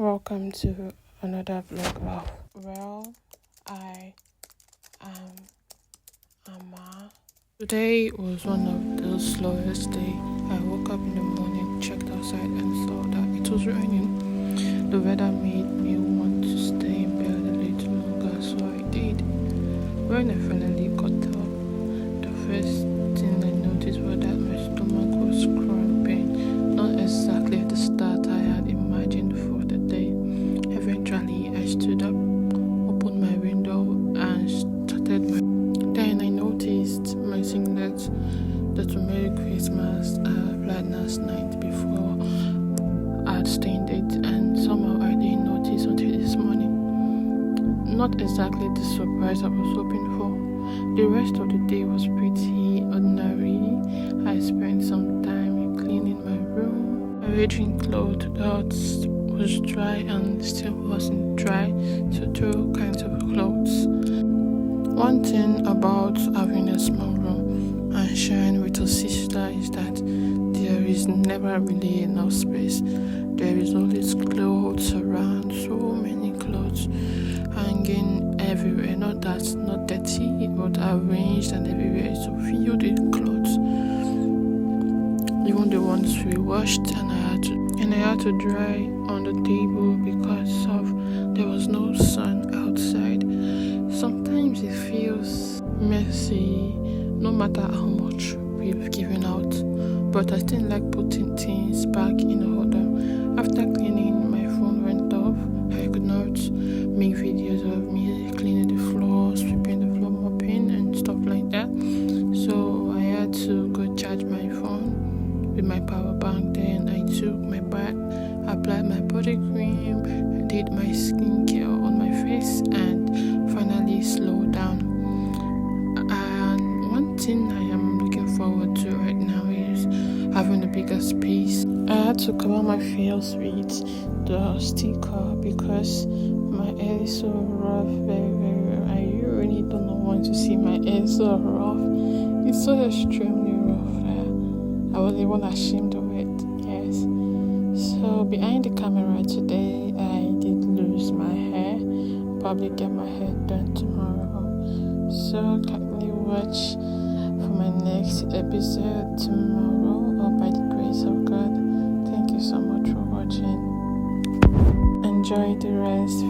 Welcome to another vlog. I am Amma. Today was one of the slowest day. I woke up in the morning, checked outside and saw that it was raining. The weather made me want to stay in bed a little longer, so I did. When I finally got up, the first thing I noticed was that my stomach was cramping. Not exactly the start I had imagined for the day. Eventually, I stood up, opened my window, and started my. Then I noticed my singlet that to Merry Christmas I applied last night before I had stained it, and somehow I didn't notice until this morning. Not exactly the surprise I was hoping for. The rest of the day was pretty ordinary. I spent some time cleaning my room, arranging clothes that was dry and still wasn't dry, so two kinds of clothes. One thing about having a small room and sharing with a sister is that there is never really enough space. There is always clothes around, so many clothes hanging everywhere. Not that's not dirty, but arranged and everywhere, so filled with clothes. Even the ones we washed, and I had to dry on the table because there was no sun outside. Sometimes it feels messy, no matter how much we've given out. But I still like putting things back in order. After cleaning, my phone went off. I could not make videos of me cleaning the floor, sweeping the floor, mopping, and stuff like that. So I had to go charge my phone with my power bank. Then I took my bath, applied my body cream, did my skincare on my face, and finally slowed down. And one thing I am looking forward to right now is having a bigger space. I had to cover my face with the sticker because my hair is so rough, very. I really don't want to see my hair so rough. It's so extremely rough. I was even ashamed of it. Yes. So behind the camera today, I did lose my hair. Probably get my hair done tomorrow. So kindly watch for my next episode tomorrow, or by the grace of God. Thank you so much for watching. Enjoy the rest.